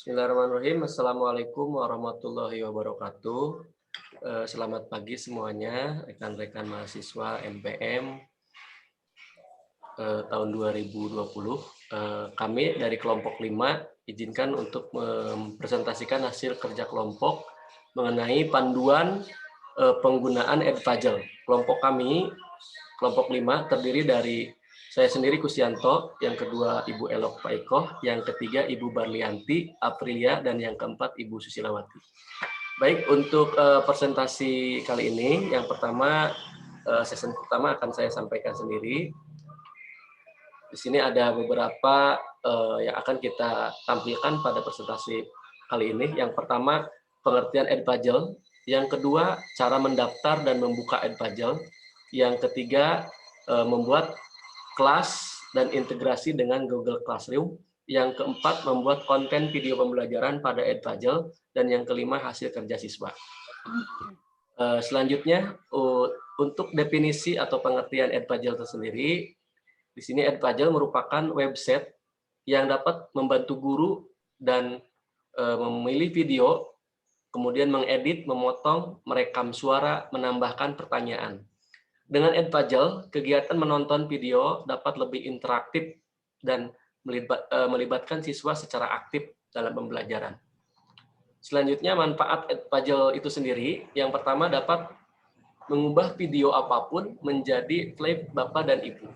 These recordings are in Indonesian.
Bismillahirrahmanirrahim. Assalamualaikum warahmatullahi wabarakatuh. Selamat pagi semuanya, rekan-rekan mahasiswa MPM tahun 2020. Kami dari kelompok 5 izinkan untuk mempresentasikan hasil kerja kelompok mengenai panduan penggunaan Edpuzzle. Kelompok kami, kelompok 5, terdiri dari saya sendiri Kusyanto, yang kedua Ibu Elok Paikoh, yang ketiga Ibu Barlianti Aprilia, dan yang keempat Ibu Susilawati. Baik, untuk presentasi kali ini, yang pertama, sesi pertama akan saya sampaikan sendiri. Di sini ada beberapa yang akan kita tampilkan pada presentasi kali ini. Yang pertama, pengertian Edpuzzle. Yang kedua, cara mendaftar dan membuka Edpuzzle. Yang ketiga, membuat kelas dan integrasi dengan Google Classroom. Yang keempat, membuat konten video pembelajaran pada Edpuzzle. Dan yang kelima, hasil kerja siswa. Selanjutnya, untuk definisi atau pengertian Edpuzzle tersendiri, di sini Edpuzzle merupakan website yang dapat membantu guru dan memilih video, kemudian mengedit, memotong, merekam suara, menambahkan pertanyaan. Dengan Edpuzzle, kegiatan menonton video dapat lebih interaktif dan melibatkan siswa secara aktif dalam pembelajaran. Selanjutnya, manfaat Edpuzzle itu sendiri, yang pertama dapat mengubah video apapun menjadi klip Bapak dan Ibu.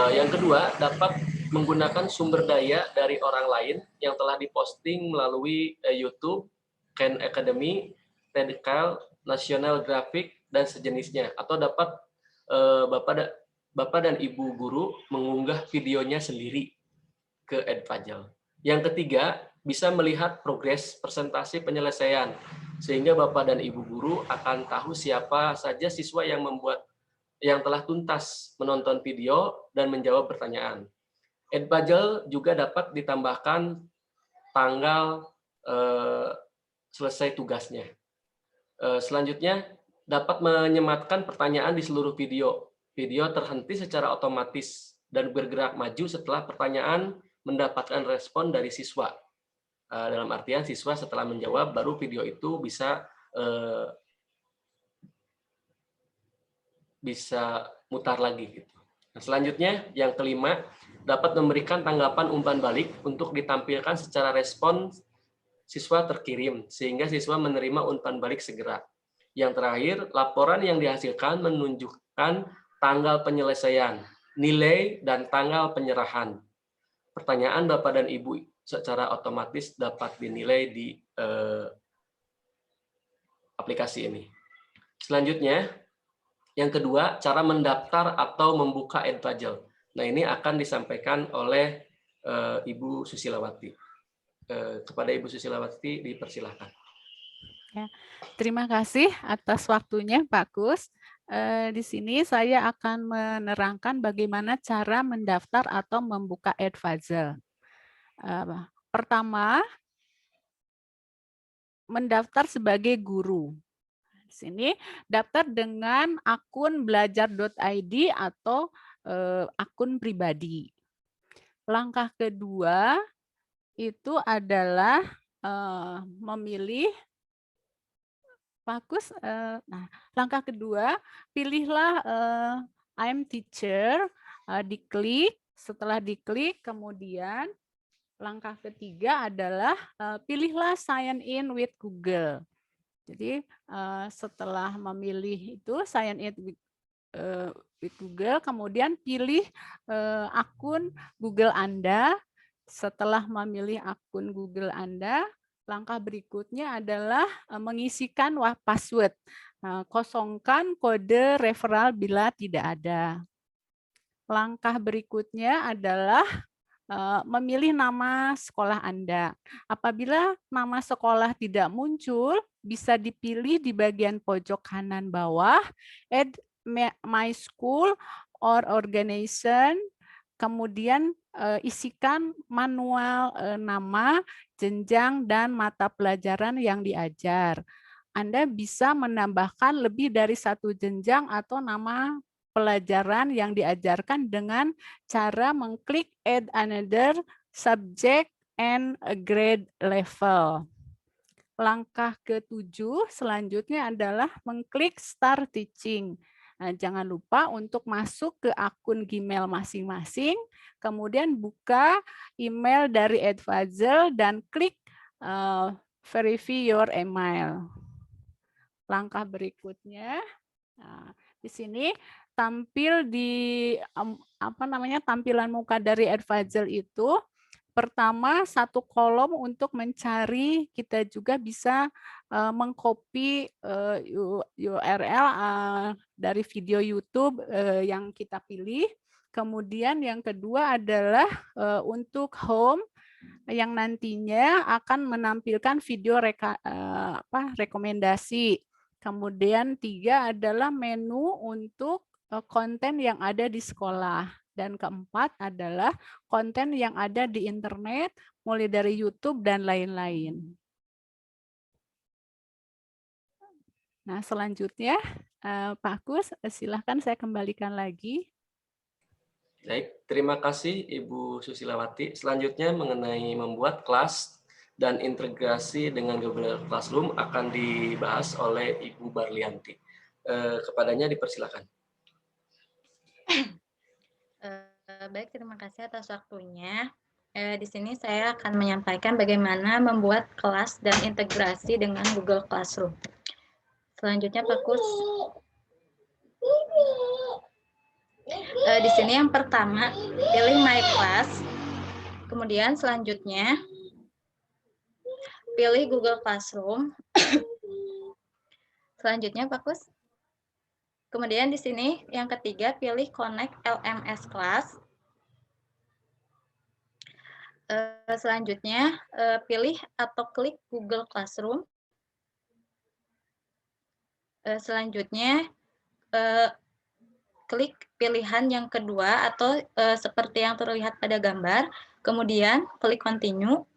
Yang kedua, dapat menggunakan sumber daya dari orang lain yang telah diposting melalui YouTube, Khan Academy, TEDxL, National Graphic, dan sejenisnya, atau dapat Bapak dan Ibu guru mengunggah videonya sendiri ke Edpuzzle. Yang ketiga, bisa melihat progres presentasi penyelesaian, sehingga Bapak dan Ibu guru akan tahu siapa saja siswa yang telah tuntas menonton video dan menjawab pertanyaan. Edpuzzle juga dapat ditambahkan tanggal selesai tugasnya. Selanjutnya, dapat menyematkan pertanyaan di seluruh video. Video terhenti secara otomatis dan bergerak maju setelah pertanyaan mendapatkan respon dari siswa. Dalam artian siswa setelah menjawab, baru video itu bisa mutar lagi. Gitu. Nah, selanjutnya, yang kelima, dapat memberikan tanggapan umpan balik untuk ditampilkan secara respon siswa terkirim, sehingga siswa menerima umpan balik segera. Yang terakhir, laporan yang dihasilkan menunjukkan tanggal penyelesaian, nilai, dan tanggal penyerahan. Pertanyaan Bapak dan Ibu secara otomatis dapat dinilai di aplikasi ini. Selanjutnya, yang kedua, cara mendaftar atau membuka Edpuzzle. Nah, ini akan disampaikan oleh Ibu Susilawati. Kepada Ibu Susilawati dipersilahkan. Ya, terima kasih atas waktunya Pak Kus. Di sini saya akan menerangkan bagaimana cara mendaftar atau membuka Edpuzzle. Pertama, mendaftar sebagai guru. Di sini daftar dengan akun belajar.id atau akun pribadi. Langkah kedua itu adalah memilih Bagus. Nah, langkah kedua, pilihlah I'm teacher, diklik. Setelah diklik, kemudian langkah ketiga adalah pilihlah sign in with Google. Jadi setelah memilih itu sign in with Google, kemudian pilih akun Google Anda. Setelah memilih akun Google Anda, langkah berikutnya adalah mengisikan password. Kosongkan kode referral bila tidak ada. Langkah berikutnya adalah memilih nama sekolah Anda. Apabila nama sekolah tidak muncul, bisa dipilih di bagian pojok kanan bawah, add my school or organization, kemudian isikan manual nama, jenjang, dan mata pelajaran yang diajar. Anda bisa menambahkan lebih dari satu jenjang atau nama pelajaran yang diajarkan dengan cara mengklik add another subject and grade level. Langkah ke-7 selanjutnya adalah mengklik Start Teaching. Nah, jangan lupa untuk masuk ke akun Gmail masing-masing, kemudian buka email dari Edpuzzle dan klik Verify your email. Langkah berikutnya, nah, di sini tampil di tampilan muka dari Edpuzzle itu. Pertama, satu kolom untuk mencari, kita juga bisa mengcopy URL dari video YouTube yang kita pilih. Kemudian yang kedua adalah untuk home yang nantinya akan menampilkan video rekomendasi. Kemudian 3 adalah menu untuk konten yang ada di sekolah. Dan keempat adalah konten yang ada di internet, mulai dari YouTube dan lain-lain. Nah, selanjutnya Pak Kus, silahkan saya kembalikan lagi. Baik, terima kasih Ibu Susilawati. Selanjutnya mengenai membuat kelas dan integrasi dengan Google Classroom akan dibahas oleh Ibu Barlianti. Kepadanya dipersilakan. Baik, terima kasih atas waktunya. Di sini saya akan menyampaikan bagaimana membuat kelas dan integrasi dengan Google Classroom. Selanjutnya, Pak Kus. Di sini yang pertama, pilih My Class. Kemudian selanjutnya, pilih Google Classroom. Selanjutnya, Pak Kus. Kemudian di sini yang ketiga, pilih Connect LMS Class. Selanjutnya, pilih atau klik Google Classroom. Selanjutnya, klik pilihan yang kedua atau seperti yang terlihat pada gambar. Kemudian, klik Continue.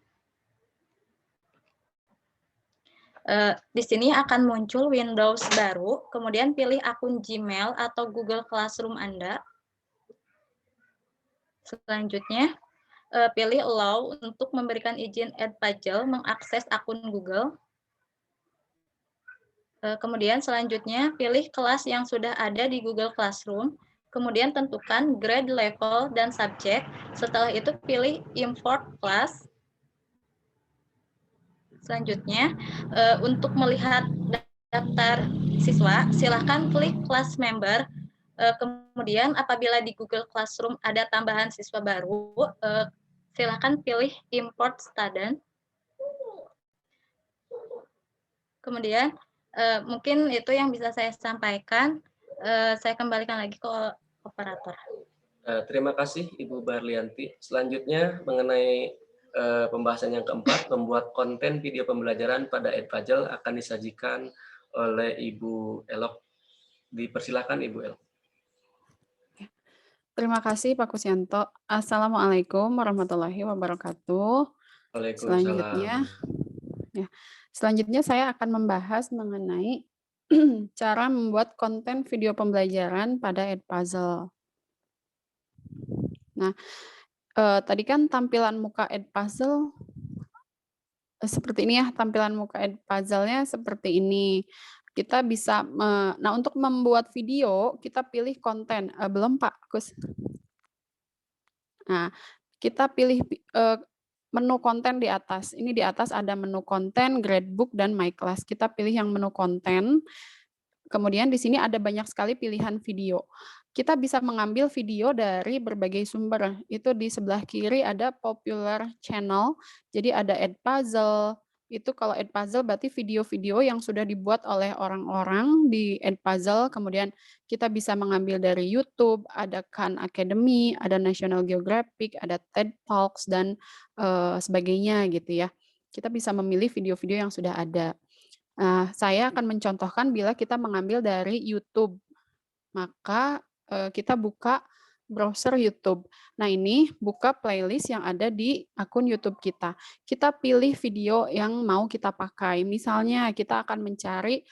Di sini akan muncul Windows baru. Kemudian, pilih akun Gmail atau Google Classroom Anda. Selanjutnya, pilih Allow untuk memberikan izin Edpuzzle mengakses akun Google. Kemudian selanjutnya pilih kelas yang sudah ada di Google Classroom. Kemudian tentukan grade level dan subjek. Setelah itu pilih Import Class. Selanjutnya, untuk melihat daftar siswa, silakan klik Class Member. Kemudian apabila di Google Classroom ada tambahan siswa baru, silakan pilih Import Student. Kemudian mungkin itu yang bisa saya sampaikan. Saya kembalikan lagi ke operator. Terima kasih Ibu Barlianti. Selanjutnya mengenai pembahasan yang keempat, membuat konten video pembelajaran pada Edpuzzle akan disajikan oleh Ibu Elok. Dipersilakan Ibu Elok. Terima kasih Pak Kusyanto. Assalamualaikum warahmatullahi wabarakatuh. Selanjutnya saya akan membahas mengenai cara membuat konten video pembelajaran pada Edpuzzle. Nah, tadi kan tampilan muka Edpuzzle seperti ini ya, tampilan muka Edpuzzle-nya seperti ini. Kita bisa, nah untuk membuat video, kita pilih konten. Belum Pak Kus? Nah, kita pilih menu konten di atas. Ini di atas ada menu konten, gradebook, dan my class. Kita pilih yang menu konten. Kemudian di sini ada banyak sekali pilihan video. Kita bisa mengambil video dari berbagai sumber. Itu di sebelah kiri ada popular channel. Jadi ada Edpuzzle. Itu kalau Edpuzzle berarti video-video yang sudah dibuat oleh orang-orang di Edpuzzle. Kemudian kita bisa mengambil dari YouTube, ada Khan Academy, ada National Geographic, ada TED Talks, dan sebagainya gitu ya. Kita bisa memilih video-video yang sudah ada. Nah, saya akan mencontohkan bila kita mengambil dari YouTube. Maka kita buka browser YouTube. Nah, ini buka playlist yang ada di akun YouTube kita. Kita pilih video yang mau kita pakai. Misalnya kita akan mencari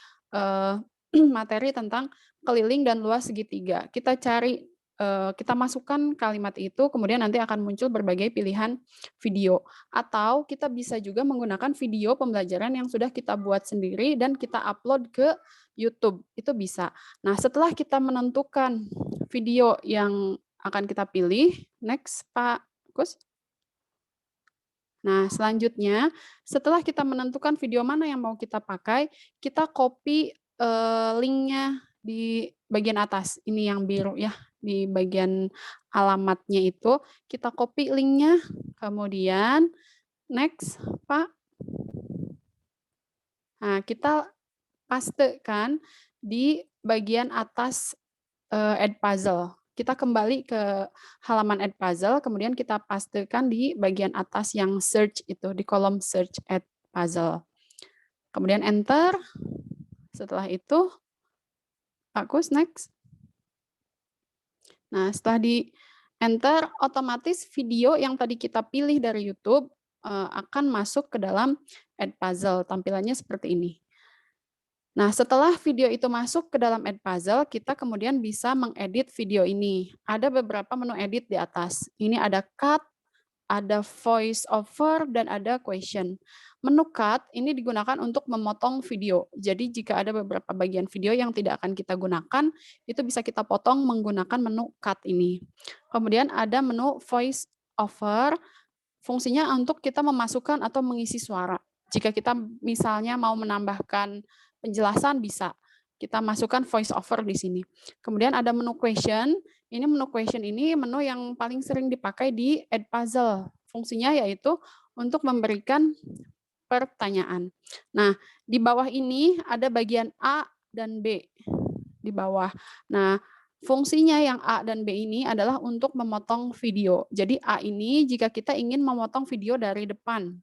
materi tentang keliling dan luas segitiga. Kita cari kita masukkan kalimat itu, kemudian nanti akan muncul berbagai pilihan video. Atau kita bisa juga menggunakan video pembelajaran yang sudah kita buat sendiri dan kita upload ke YouTube, itu bisa. Nah, setelah kita menentukan video yang akan kita pilih, next Pak Gus. Nah, selanjutnya setelah kita menentukan video mana yang mau kita pakai, kita copy linknya di bagian atas. Ini yang biru ya, di bagian alamatnya itu kita copy linknya, kemudian next Pak. Nah, kita pastekan di bagian atas Edpuzzle. Kita kembali ke halaman Edpuzzle, kemudian kita pastekan di bagian atas yang search itu, di kolom search Edpuzzle. Kemudian enter. Setelah itu, Pak Kus, next. Nah, setelah di enter, otomatis video yang tadi kita pilih dari YouTube akan masuk ke dalam Edpuzzle. Tampilannya seperti ini. Nah, setelah video itu masuk ke dalam Edpuzzle, kita kemudian bisa mengedit video ini. Ada beberapa menu edit di atas. Ini ada cut, ada voice over, dan ada question. Menu cut ini digunakan untuk memotong video. Jadi jika ada beberapa bagian video yang tidak akan kita gunakan, itu bisa kita potong menggunakan menu cut ini. Kemudian ada menu voice over, fungsinya untuk kita memasukkan atau mengisi suara. Jika kita misalnya mau menambahkan penjelasan, bisa kita masukkan voice over di sini. Kemudian ada menu question. Ini menu question ini menu yang paling sering dipakai di Edpuzzle. Fungsinya yaitu untuk memberikan pertanyaan. Nah, di bawah ini ada bagian A dan B di bawah. Nah, fungsinya yang A dan B ini adalah untuk memotong video. Jadi A ini jika kita ingin memotong video dari depan.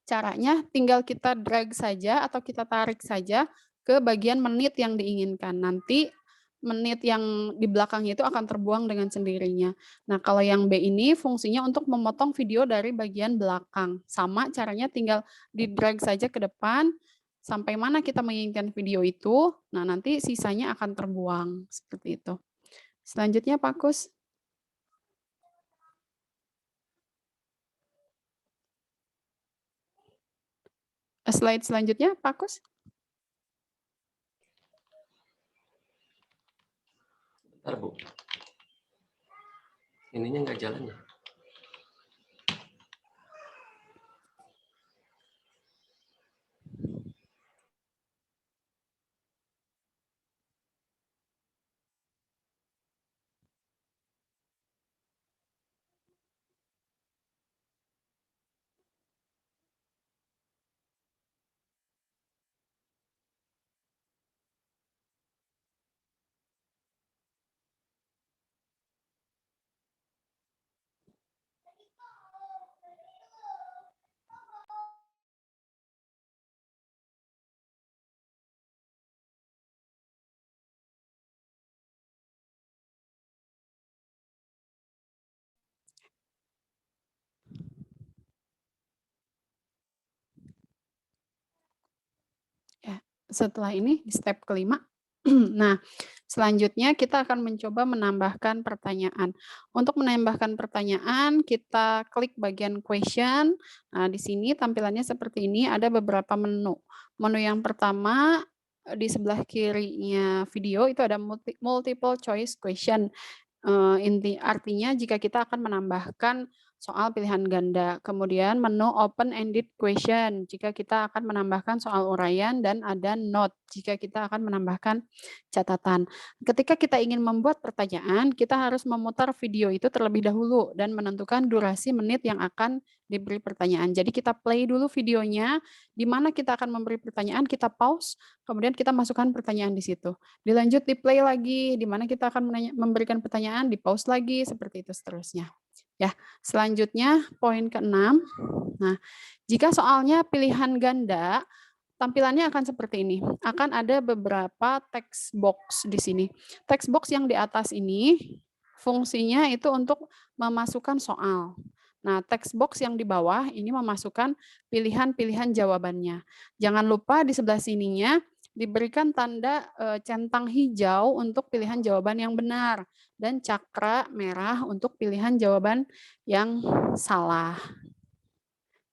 Caranya tinggal kita drag saja atau kita tarik saja ke bagian menit yang diinginkan. Nanti menit yang di belakangnya itu akan terbuang dengan sendirinya. Nah, kalau yang B ini fungsinya untuk memotong video dari bagian belakang. Sama caranya tinggal di drag saja ke depan sampai mana kita menginginkan video itu. Nah, nanti sisanya akan terbuang seperti itu. Selanjutnya Pak Kus. Slide selanjutnya Pak Kus. Bentar, Bu. Ininya nggak jalan ya? Setelah ini di step kelima. Nah, selanjutnya kita akan mencoba menambahkan pertanyaan. Untuk menambahkan pertanyaan, kita klik bagian question. Nah, di sini tampilannya seperti ini, ada beberapa menu. Menu yang pertama di sebelah kirinya video itu ada multiple choice question. Artinya jika kita akan menambahkan soal pilihan ganda. Kemudian menu open-ended question, jika kita akan menambahkan soal uraian, dan ada note, jika kita akan menambahkan catatan. Ketika kita ingin membuat pertanyaan, kita harus memutar video itu terlebih dahulu dan menentukan durasi menit yang akan diberi pertanyaan. Jadi kita play dulu videonya, di mana kita akan memberi pertanyaan, kita pause, kemudian kita masukkan pertanyaan di situ. Dilanjut di play lagi, di mana kita akan memberikan pertanyaan, di pause lagi, seperti itu seterusnya. Ya, selanjutnya poin ke-6. Nah, jika soalnya pilihan ganda, tampilannya akan seperti ini. Akan ada beberapa text box di sini. Text box yang di atas ini fungsinya itu untuk memasukkan soal. Nah, text box yang di bawah ini memasukkan pilihan-pilihan jawabannya. Jangan lupa di sebelah sininya diberikan tanda centang hijau untuk pilihan jawaban yang benar dan cakra merah untuk pilihan jawaban yang salah.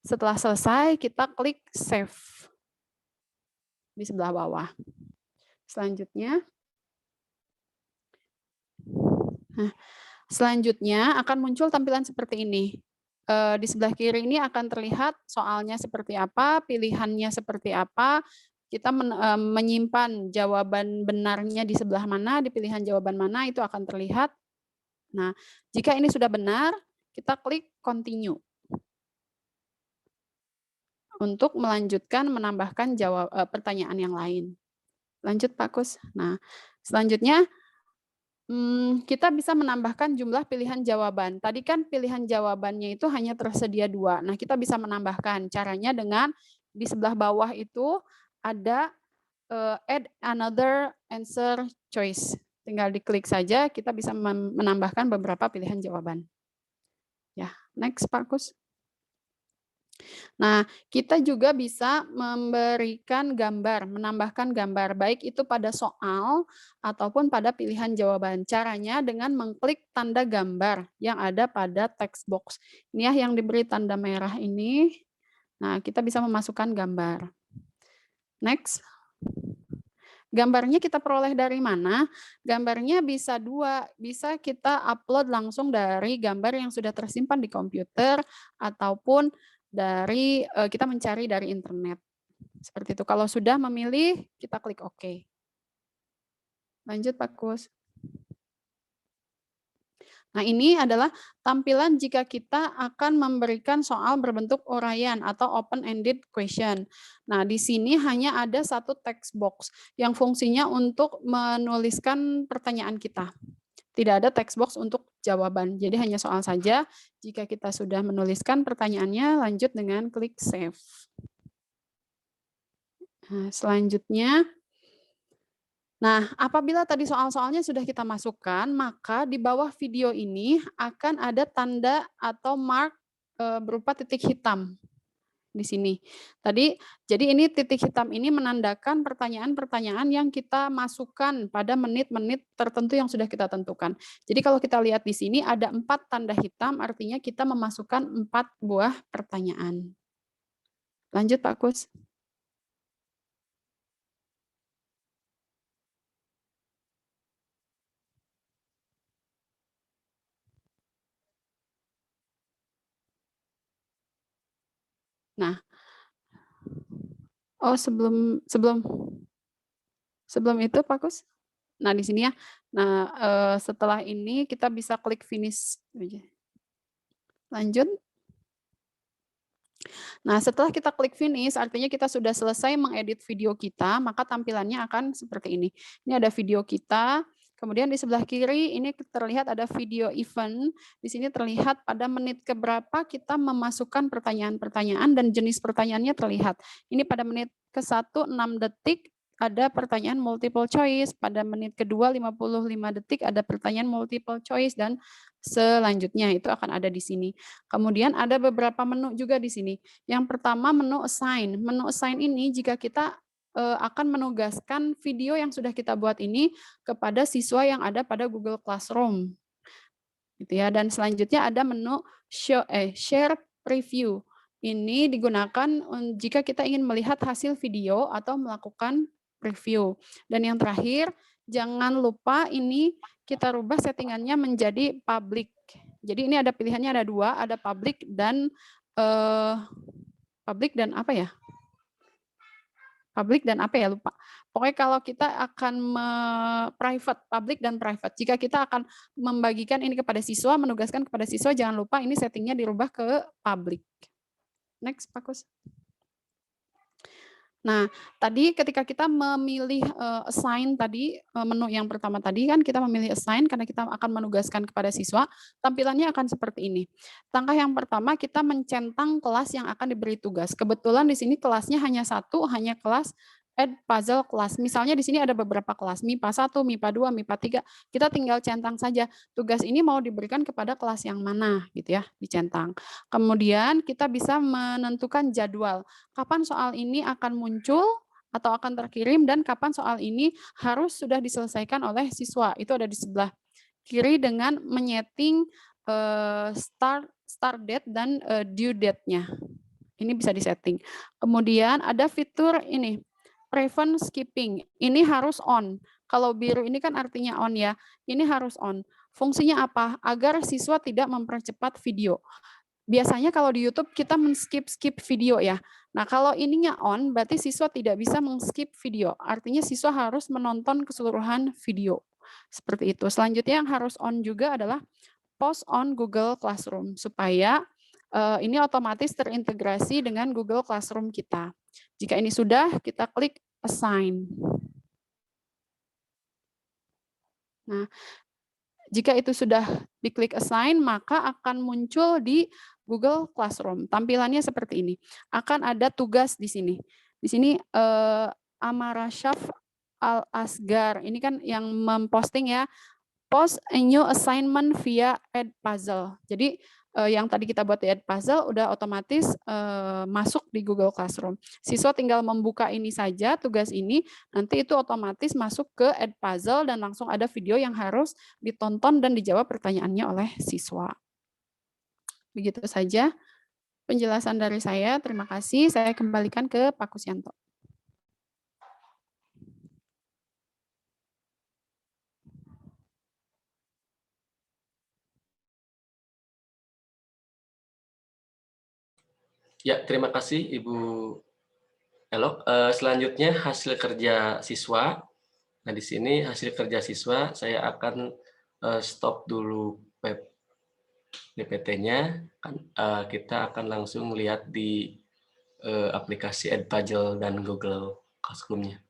Setelah selesai, kita klik save di sebelah bawah. Selanjutnya, akan muncul tampilan seperti ini. Di sebelah kiri ini akan terlihat soalnya seperti apa, pilihannya seperti apa. Kita menyimpan jawaban benarnya di sebelah mana, di pilihan jawaban mana, itu akan terlihat. Nah, jika ini sudah benar, kita klik continue untuk melanjutkan menambahkan pertanyaan yang lain. Lanjut Pak Kus. Nah, selanjutnya kita bisa menambahkan jumlah pilihan jawaban. Tadi kan pilihan jawabannya itu hanya tersedia 2. Nah, kita bisa menambahkan. Caranya dengan di sebelah bawah itu ada add another answer choice. Tinggal diklik saja, kita bisa menambahkan beberapa pilihan jawaban. Ya, next Pak Kus. Nah, kita juga bisa memberikan gambar, menambahkan gambar, baik itu pada soal ataupun pada pilihan jawaban. Caranya dengan mengklik tanda gambar yang ada pada text box. Ini ya yang diberi tanda merah ini. Nah, kita bisa memasukkan gambar. Next. Gambarnya kita peroleh dari mana? Gambarnya bisa 2, bisa kita upload langsung dari gambar yang sudah tersimpan di komputer ataupun dari kita mencari dari internet. Seperti itu. Kalau sudah memilih, kita klik OK. Lanjut Pak Kus. Nah, ini adalah tampilan jika kita akan memberikan soal berbentuk uraian atau open-ended question. Nah, di sini hanya ada satu text box yang fungsinya untuk menuliskan pertanyaan kita. Tidak ada text box untuk jawaban, jadi hanya soal saja. Jika kita sudah menuliskan pertanyaannya, lanjut dengan klik save. Nah, selanjutnya, apabila tadi soal-soalnya sudah kita masukkan, maka di bawah video ini akan ada tanda atau mark berupa titik hitam di sini. Jadi ini titik hitam ini menandakan pertanyaan-pertanyaan yang kita masukkan pada menit-menit tertentu yang sudah kita tentukan. Jadi kalau kita lihat di sini ada 4 tanda hitam, artinya kita memasukkan 4 buah pertanyaan. Lanjut Pak Kus. Nah, sebelum itu Pak Kus. Nah, di sini ya. Nah, setelah ini kita bisa klik finish. Lanjut. Nah, setelah kita klik finish, artinya kita sudah selesai mengedit video kita, maka tampilannya akan seperti ini. Ini ada video kita, kemudian di sebelah kiri ini terlihat ada video event. Di sini terlihat pada menit keberapa kita memasukkan pertanyaan-pertanyaan dan jenis pertanyaannya terlihat. Ini pada menit ke-1 6 detik ada pertanyaan multiple choice, pada menit kedua 55 detik ada pertanyaan multiple choice dan selanjutnya itu akan ada di sini. Kemudian ada beberapa menu juga di sini. Yang pertama menu assign. Menu assign ini jika kita akan menugaskan video yang sudah kita buat ini kepada siswa yang ada pada Google Classroom. Gitu ya. Dan selanjutnya ada menu share preview. Ini digunakan jika kita ingin melihat hasil video atau melakukan preview. Dan yang terakhir, jangan lupa ini kita rubah settingannya menjadi public. Jadi ini ada pilihannya ada 2, ada public dan apa ya? Public dan apa ya, lupa. Pokoknya kalau kita akan private, public dan private. Jika kita akan membagikan ini kepada siswa, menugaskan kepada siswa, jangan lupa ini settingnya dirubah ke public. Next, Pak Kus. Nah, tadi ketika kita memilih assign tadi, menu yang pertama tadi kan kita memilih assign karena kita akan menugaskan kepada siswa, tampilannya akan seperti ini. Langkah yang pertama kita mencentang kelas yang akan diberi tugas. Kebetulan di sini kelasnya hanya 1, hanya kelas add puzzle kelas. Misalnya di sini ada beberapa kelas, MIPA 1, MIPA 2, MIPA 3. Kita tinggal centang saja. Tugas ini mau diberikan kepada kelas yang mana gitu ya, dicentang. Kemudian kita bisa menentukan jadwal. Kapan soal ini akan muncul atau akan terkirim dan kapan soal ini harus sudah diselesaikan oleh siswa. Itu ada di sebelah kiri dengan menyeting start date dan due date-nya. Ini bisa disetting. Kemudian ada fitur ini, prevent skipping. Ini harus on. Kalau biru ini kan artinya on ya. Ini harus on. Fungsinya apa? Agar siswa tidak mempercepat video. Biasanya kalau di YouTube kita men-skip video ya. Nah, kalau ininya on, berarti siswa tidak bisa men-skip video. Artinya siswa harus menonton keseluruhan video. Seperti itu. Selanjutnya yang harus on juga adalah post on Google Classroom, supaya ini otomatis terintegrasi dengan Google Classroom kita. Jika ini sudah, kita klik assign. Nah, jika itu sudah diklik assign, maka akan muncul di Google Classroom. Tampilannya seperti ini. Akan ada tugas di sini. Di sini Amarashaf Al-Asgar, ini kan yang memposting ya, post a new assignment via Edpuzzle. Jadi yang tadi kita buat di Edpuzzle udah otomatis masuk di Google Classroom. Siswa tinggal membuka ini saja, tugas ini, nanti itu otomatis masuk ke Edpuzzle dan langsung ada video yang harus ditonton dan dijawab pertanyaannya oleh siswa. Begitu saja penjelasan dari saya. Terima kasih. Saya kembalikan ke Pak Kusyanto. Ya, terima kasih Ibu Elok. Selanjutnya hasil kerja siswa. Nah, di sini hasil kerja siswa saya akan stop dulu web DPT-nya. Kita akan langsung lihat di aplikasi Edpuzzle dan Google Classroom-nya.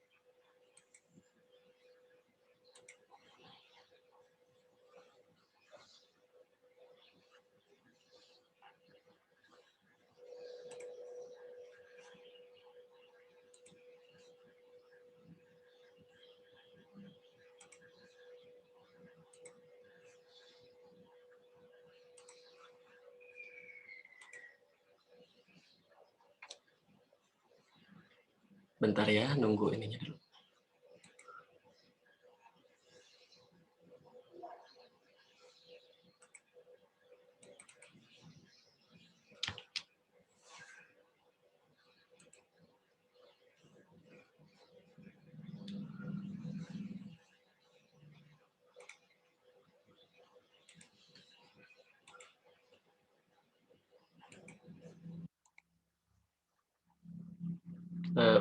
Bentar ya, nunggu ininya dulu.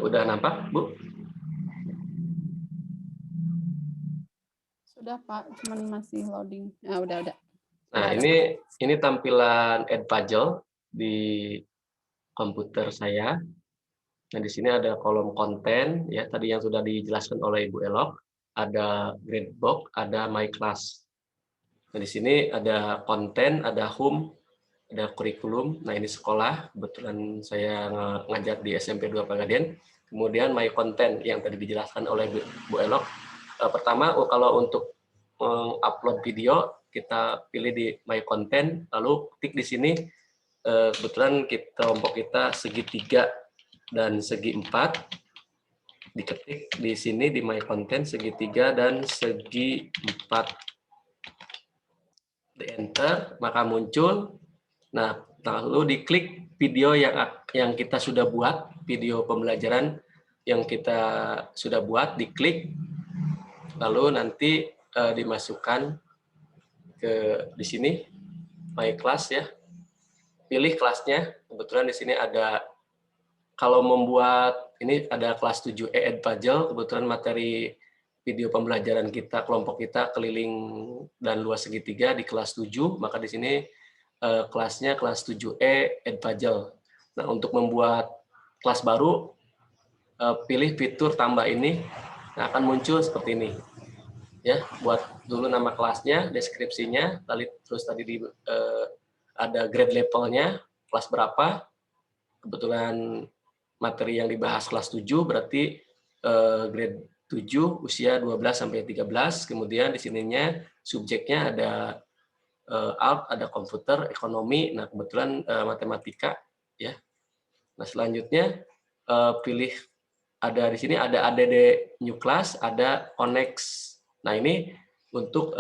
Udah nampak, Bu? Sudah Pak, cuman masih loading. Nah, udah. Nah, ini tampilan Edpuzzle di komputer saya. Nah, di sini ada kolom konten, ya tadi yang sudah dijelaskan oleh Ibu Elok, ada gradebook, ada my class. Nah, di sini ada konten, ada home, ada kurikulum. Nah, ini sekolah, kebetulan saya ngajar di SMP 2 Pagaden. Kemudian my content yang tadi dijelaskan oleh Bu Elok. Pertama, kalau untuk mengupload video, kita pilih di my content, lalu klik di sini. Kebetulan kelompok kita segitiga dan segi 4. Diketik di sini di my content segitiga dan segi 4. Di enter, maka muncul. Nah, lalu diklik video yang kita sudah buat, video pembelajaran yang kita sudah buat, diklik, lalu nanti dimasukkan ke di sini my class ya. Pilih kelasnya. Kebetulan di sini ada, kalau membuat ini ada kelas 7E Edpuzzle, kebetulan materi video pembelajaran kita, kelompok kita keliling dan luas segitiga di kelas 7, maka di sini kelasnya kelas 7E Edpuzzle. Nah, untuk membuat kelas baru, pilih fitur tambah ini, nah, akan muncul seperti ini. Ya, buat dulu nama kelasnya, deskripsinya, terus tadi ada grade levelnya, kelas berapa. Kebetulan materi yang dibahas kelas 7, berarti grade 7, usia 12 sampai 13. Kemudian di sininya subjeknya ada Alt, ada komputer, ekonomi. Nah, kebetulan matematika ya. Nah, selanjutnya pilih ada di sini ada ADD New Class, ada Onex. Nah, ini untuk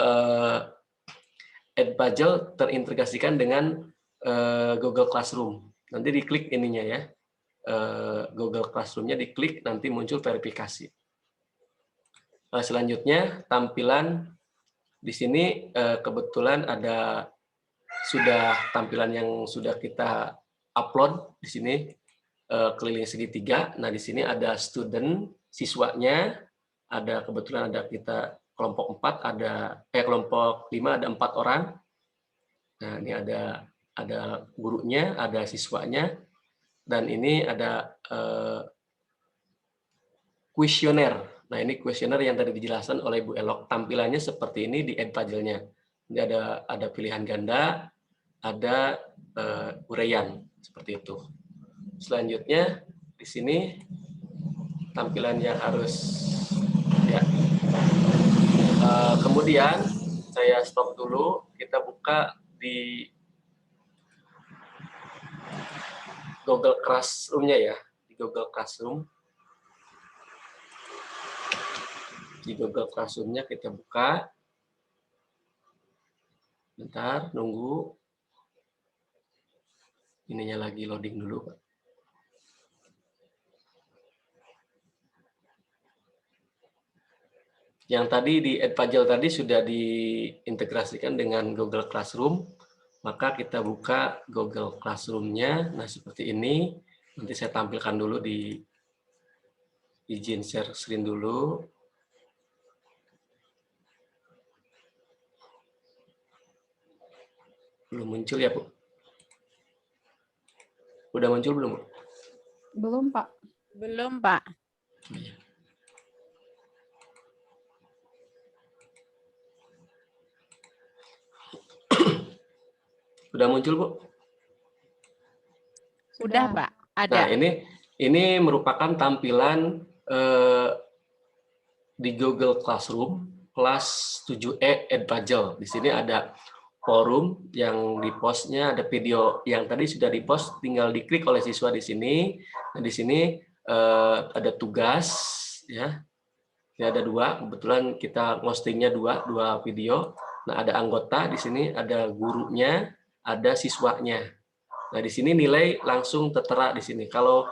Edpuzzle terintegrasikan dengan Google Classroom. Nanti diklik ininya ya, Google Classroom-nya diklik, nanti muncul verifikasi. Selanjutnya tampilan di sini kebetulan ada sudah tampilan yang sudah kita upload di sini keliling segitiga. Nah, di sini ada student, siswanya, ada kebetulan ada kita kelompok 4, ada kelompok 5 ada 4 orang. Nah, ini ada gurunya, ada siswanya, dan ini ada kuesioner. Nah, ini kuesioner yang tadi dijelaskan oleh Bu Elok. Tampilannya seperti ini di Edpuzzle-nya. Ini ada pilihan ganda, ada uraian seperti itu. Selanjutnya di sini tampilan yang harus ya. Kemudian saya stop dulu. Kita buka di Google Classroom-nya ya, di Google Classroom. Di Google Classroom-nya kita buka. Bentar, nunggu. Ininya lagi loading dulu, Pak. Yang tadi di Edpuzzle tadi sudah diintegrasikan dengan Google Classroom, maka kita buka Google Classroom-nya. Nah, seperti ini. Nanti saya tampilkan dulu di izin share screen dulu. Belum muncul ya, Bu? Udah muncul belum, Bu? Belum, Pak. Belum, Pak. Udah muncul, Bu? Udah, Pak. Nah, Ada. ini merupakan tampilan di Google Classroom kelas 7E Edpuzzle. Di sini ada forum yang di-postnya, ada video yang tadi sudah di-post, tinggal diklik oleh siswa di sini. Nah, di sini ada tugas ya. Ini ada 2, kebetulan kita postingnya 2 video. Nah, ada anggota di sini, ada gurunya, ada siswanya. Nah, di sini nilai langsung tertera di sini. Kalau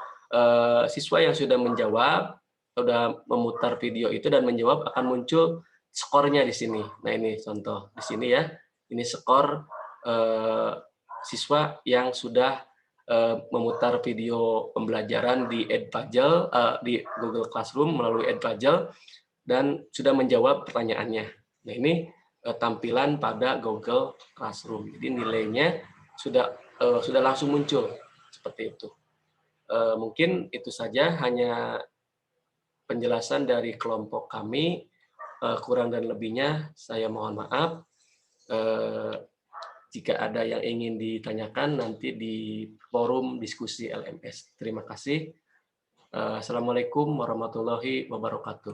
siswa yang sudah menjawab, sudah memutar video itu dan menjawab, akan muncul skornya di sini. Nah, ini contoh di sini ya. Ini skor siswa yang sudah memutar video pembelajaran di Edpuzzle, di Google Classroom melalui Edpuzzle, dan sudah menjawab pertanyaannya. Nah, ini tampilan pada Google Classroom. Jadi nilainya sudah langsung muncul seperti itu. Mungkin itu saja, hanya penjelasan dari kelompok kami. Kurang dan lebihnya saya mohon maaf. Jika ada yang ingin ditanyakan nanti di forum diskusi LMS. Terima kasih. Assalamualaikum warahmatullahi wabarakatuh.